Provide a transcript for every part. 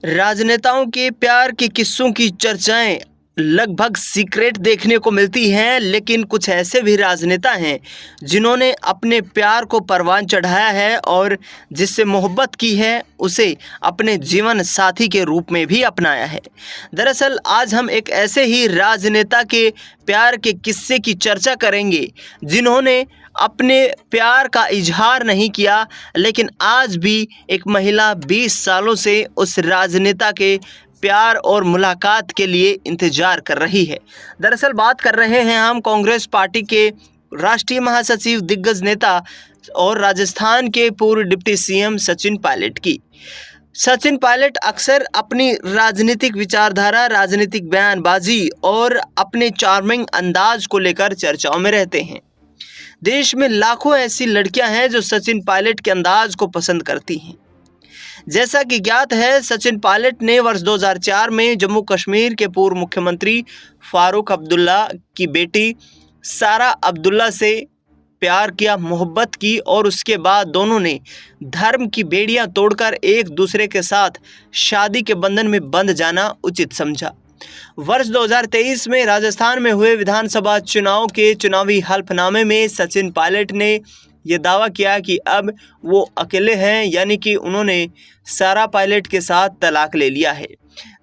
राजनेताओं के प्यार के किस्सों की चर्चाएं लगभग सीक्रेट देखने को मिलती हैं, लेकिन कुछ ऐसे भी राजनेता हैं जिन्होंने अपने प्यार को परवान चढ़ाया है और जिससे मोहब्बत की है उसे अपने जीवन साथी के रूप में भी अपनाया है। दरअसल आज हम एक ऐसे ही राजनेता के प्यार के किस्से की चर्चा करेंगे जिन्होंने अपने प्यार का इजहार नहीं किया, लेकिन आज भी एक महिला 20 सालों से उस राजनेता के प्यार और मुलाकात के लिए इंतजार कर रही है। दरअसल बात कर रहे हैं हम कांग्रेस पार्टी के राष्ट्रीय महासचिव, दिग्गज नेता और राजस्थान के पूर्व डिप्टी सीएम सचिन पायलट की। सचिन पायलट अक्सर अपनी राजनीतिक विचारधारा, राजनीतिक बयानबाजी और अपने चार्मिंग अंदाज को लेकर चर्चाओं में रहते हैं। देश में लाखों ऐसी लड़कियां हैं जो सचिन पायलट के अंदाज को पसंद करती हैं। जैसा कि ज्ञात है, सचिन पायलट ने वर्ष 2004 में जम्मू कश्मीर के पूर्व मुख्यमंत्री फारूक अब्दुल्ला की बेटी सारा अब्दुल्ला से प्यार किया, मोहब्बत की और उसके बाद दोनों ने धर्म की बेड़ियां तोड़कर एक दूसरे के साथ शादी के बंधन में बंध जाना उचित समझा। वर्ष 2023 में राजस्थान में हुए विधानसभा चुनाव के चुनावी हल्फनामे में सचिन पायलट ने यह दावा किया कि अब वो अकेले हैं, यानी कि उन्होंने सारा पायलट के साथ तलाक ले लिया है।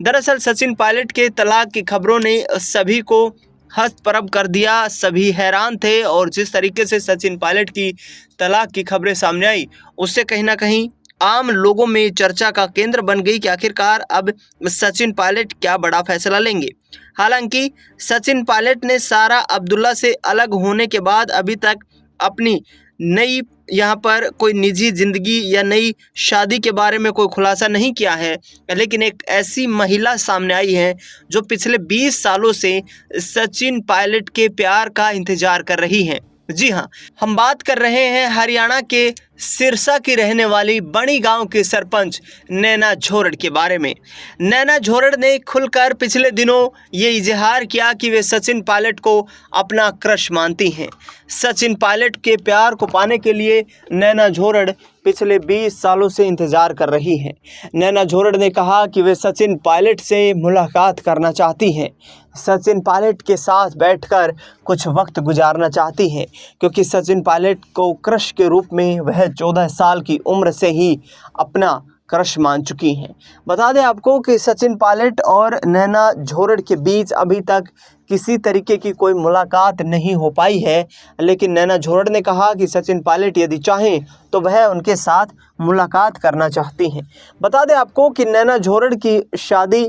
दरअसल सचिन पायलट के तलाक की खबरों ने सभी को हस्तपरब कर दिया। सभी हैरान थे और जिस तरीके से सचिन पायलट की तलाक की खबरें सामने आई उससे कहीं ना कहीं आम लोगों में चर्चा का केंद्र बन गई कि आखिरकार अब सचिन पायलट क्या बड़ा फैसला लेंगे। हालांकि सचिन पायलट ने सारा अब्दुल्ला से अलग होने के बाद अभी तक अपनी नई यहाँ पर कोई निजी जिंदगी या नई शादी के बारे में कोई खुलासा नहीं किया है, लेकिन एक ऐसी महिला सामने आई है जो पिछले 20 सालों से सचिन पायलट के प्यार का इंतजार कर रही हैं। जी हाँ, हम बात कर रहे हैं हरियाणा के सिरसा की रहने वाली बड़ी गांव के सरपंच नैना झोरड़ के बारे में। नैना झोरड़ ने खुलकर पिछले दिनों ये इजहार किया कि वे सचिन पायलट को अपना क्रश मानती हैं। सचिन पायलट के प्यार को पाने के लिए नैना झोरड़ पिछले 20 सालों से इंतजार कर रही हैं। नैना झोरड़ ने कहा कि वे सचिन पायलट से मुलाकात करना चाहती हैं, सचिन पायलट के साथ बैठकर कुछ वक्त गुजारना चाहती हैं, क्योंकि सचिन पायलट को क्रश के रूप में वह 14 साल की उम्र से ही अपना क्रश मान चुकी हैं। बता दें आपको कि सचिन पायलट और नैना झोरड़ के बीच अभी तक किसी तरीके की कोई मुलाकात नहीं हो पाई है, लेकिन नैना झोरड़ ने कहा कि सचिन पायलट यदि चाहें तो वह उनके साथ मुलाकात करना चाहती हैं। बता दें आपको कि नैना झोरड़ की शादी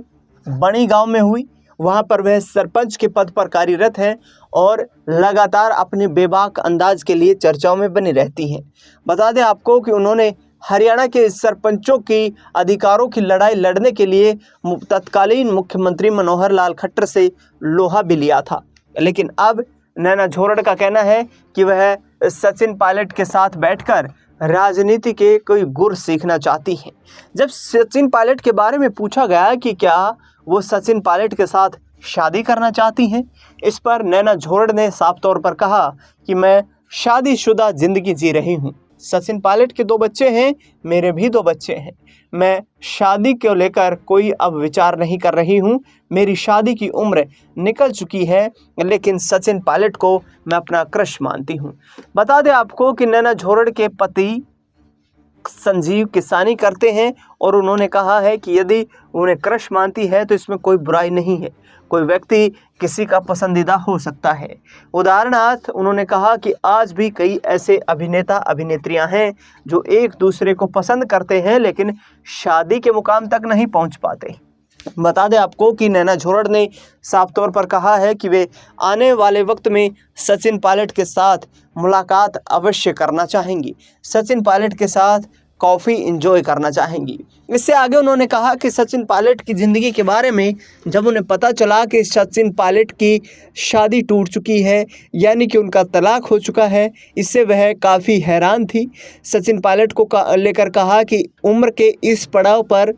बड़ी गांव में हुई। वहां पर वह सरपंच के पद पर कार्यरत हैं और लगातार अपने बेबाक अंदाज के लिए चर्चाओं में बनी रहती हैं। बता दें आपको कि उन्होंने हरियाणा के सरपंचों की अधिकारों की लड़ाई लड़ने के लिए तत्कालीन मुख्यमंत्री मनोहर लाल खट्टर से लोहा भी लिया था, लेकिन अब नैना झोरड़ का कहना है कि वह सचिन पायलट के साथ बैठकर राजनीति के कोई गुर सीखना चाहती हैं। जब सचिन पायलट के बारे में पूछा गया कि क्या वो सचिन पायलट के साथ शादी करना चाहती हैं, इस पर नैना झोरड़ ने साफ तौर पर कहा कि मैं शादीशुदा जिंदगी जी रही हूँ। सचिन पायलट के 2 बच्चे हैं, मेरे भी 2 बच्चे हैं। मैं शादी को लेकर कोई अब विचार नहीं कर रही हूँ। मेरी शादी की उम्र निकल चुकी है, लेकिन सचिन पायलट को मैं अपना क्रश मानती हूँ। बता दें आपको कि नैना झोरड़ के पति संजीव किसानी करते हैं और उन्होंने कहा है कि यदि उन्हें क्रश मानती है तो इसमें कोई बुराई नहीं है। कोई व्यक्ति किसी का पसंदीदा हो सकता है। उदाहरणार्थ उन्होंने कहा कि आज भी कई ऐसे अभिनेता अभिनेत्रियां हैं जो एक दूसरे को पसंद करते हैं, लेकिन शादी के मुकाम तक नहीं पहुंच पाते। बता दें आपको कि नैना झोरड़ ने साफ तौर पर कहा है कि वे आने वाले वक्त में सचिन पायलट के साथ मुलाकात अवश्य करना चाहेंगी, सचिन पायलट के साथ कॉफ़ी एंजॉय करना चाहेंगी। इससे आगे उन्होंने कहा कि सचिन पायलट की ज़िंदगी के बारे में जब उन्हें पता चला कि सचिन पायलट की शादी टूट चुकी है, यानी कि उनका तलाक हो चुका है, इससे वह काफ़ी हैरान थी। सचिन पायलट को लेकर कहा कि उम्र के इस पड़ाव पर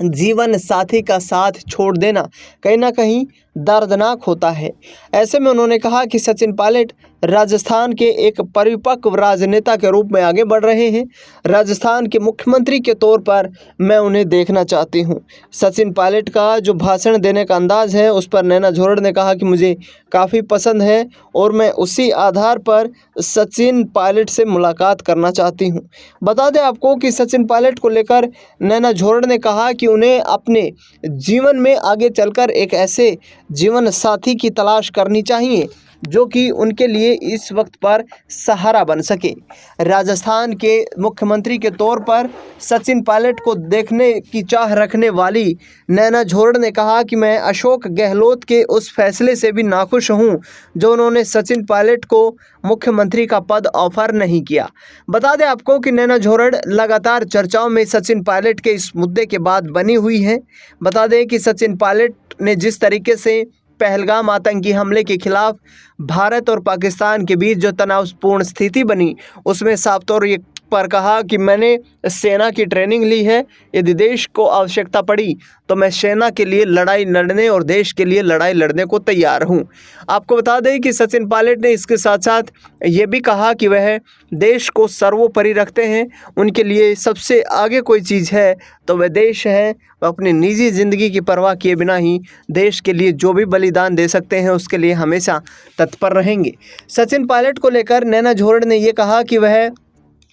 जीवन साथी का साथ छोड़ देना कहीं ना कहीं दर्दनाक होता है। ऐसे में उन्होंने कहा कि सचिन पायलट राजस्थान के एक परिपक्व राजनेता के रूप में आगे बढ़ रहे हैं। राजस्थान के मुख्यमंत्री के तौर पर मैं उन्हें देखना चाहती हूं। सचिन पायलट का जो भाषण देने का अंदाज है उस पर नैना झोरड़ ने कहा कि मुझे काफ़ी पसंद है और मैं उसी आधार पर सचिन पायलट से मुलाकात करना चाहती हूं। बता दें आपको कि सचिन पायलट को लेकर नैना झोरड़ ने कहा कि उन्हें अपने जीवन में आगे चलकर एक ऐसे जीवन साथी की तलाश करनी चाहिए जो कि उनके लिए इस वक्त पर सहारा बन सके। राजस्थान के मुख्यमंत्री के तौर पर सचिन पायलट को देखने की चाह रखने वाली नैना झोरड़ ने कहा कि मैं अशोक गहलोत के उस फैसले से भी नाखुश हूं जो उन्होंने सचिन पायलट को मुख्यमंत्री का पद ऑफर नहीं किया। बता दें आपको कि नैना झोरड़ लगातार चर्चाओं में सचिन पायलट के इस मुद्दे के बाद बनी हुई हैं। बता दें कि सचिन पायलट ने जिस तरीके से पहलगाम आतंकी हमले के खिलाफ भारत और पाकिस्तान के बीच जो तनावपूर्ण स्थिति बनी उसमें साफ तौर पर कहा कि मैंने सेना की ट्रेनिंग ली है, यदि देश को आवश्यकता पड़ी तो मैं सेना के लिए लड़ाई लड़ने और देश के लिए लड़ाई लड़ने को तैयार हूं। आपको बता दें कि सचिन पायलट ने इसके साथ साथ ये भी कहा कि वह देश को सर्वोपरि रखते हैं, उनके लिए सबसे आगे कोई चीज़ है तो वह देश है। वह अपनी निजी ज़िंदगी की परवाह किए बिना ही देश के लिए जो भी बलिदान दे सकते हैं उसके लिए हमेशा तत्पर रहेंगे। सचिन पायलट को लेकर नैना झोरड़ ने यह कहा कि वह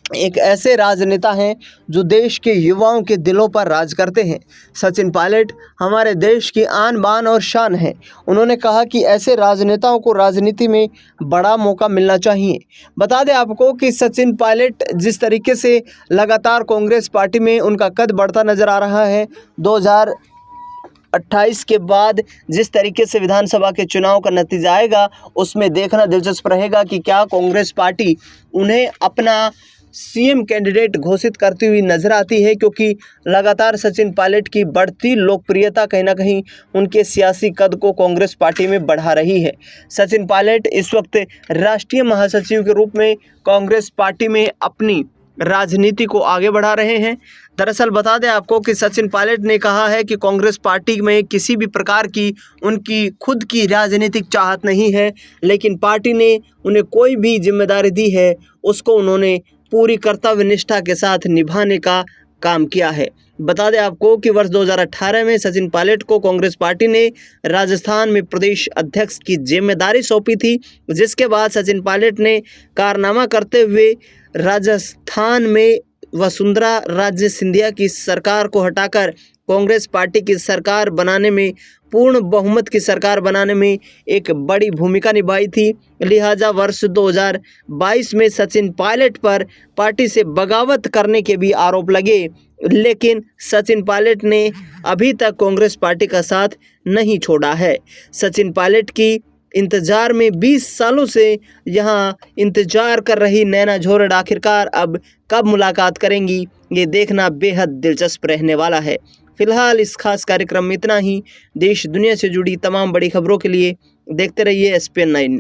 एक ऐसे राजनेता हैं जो देश के युवाओं के दिलों पर राज करते हैं। सचिन पायलट हमारे देश की आन बान और शान है। उन्होंने कहा कि ऐसे राजनेताओं को राजनीति में बड़ा मौका मिलना चाहिए। बता दें आपको कि सचिन पायलट जिस तरीके से लगातार कांग्रेस पार्टी में उनका कद बढ़ता नजर आ रहा है, 2028 के बाद जिस तरीके से विधानसभा के चुनाव का नतीजा आएगा उसमें देखना दिलचस्प रहेगा कि क्या कांग्रेस पार्टी उन्हें अपना सीएम कैंडिडेट घोषित करती हुई नजर आती है, क्योंकि लगातार सचिन पायलट की बढ़ती लोकप्रियता कहीं ना कहीं उनके सियासी कद को कांग्रेस पार्टी में बढ़ा रही है। सचिन पायलट इस वक्त राष्ट्रीय महासचिव के रूप में कांग्रेस पार्टी में अपनी राजनीति को आगे बढ़ा रहे हैं। दरअसल बता दें आपको कि सचिन पायलट ने कहा है कि कांग्रेस पार्टी में किसी भी प्रकार की उनकी खुद की राजनीतिक चाहत नहीं है, लेकिन पार्टी ने उन्हें कोई भी जिम्मेदारी दी है उसको उन्होंने पूरी कर्तव्य निष्ठा के साथ निभाने का काम किया है। बता दें आपको कि वर्ष 2018 में सचिन पायलट को कांग्रेस पार्टी ने राजस्थान में प्रदेश अध्यक्ष की जिम्मेदारी सौंपी थी, जिसके बाद सचिन पायलट ने कारनामा करते हुए राजस्थान में वसुंधरा राजे सिंधिया की सरकार को हटाकर कांग्रेस पार्टी की सरकार बनाने में, पूर्ण बहुमत की सरकार बनाने में एक बड़ी भूमिका निभाई थी। लिहाजा वर्ष 2022 में सचिन पायलट पर पार्टी से बगावत करने के भी आरोप लगे, लेकिन सचिन पायलट ने अभी तक कांग्रेस पार्टी का साथ नहीं छोड़ा है। सचिन पायलट की इंतजार में 20 सालों से यहाँ इंतजार कर रही नैना झोरड़ आखिरकार अब कब मुलाकात करेंगी, ये देखना बेहद दिलचस्प रहने वाला है। फिलहाल इस खास कार्यक्रम में इतना ही। देश दुनिया से जुड़ी तमाम बड़ी खबरों के लिए देखते रहिए SPN 9 न्यूज़।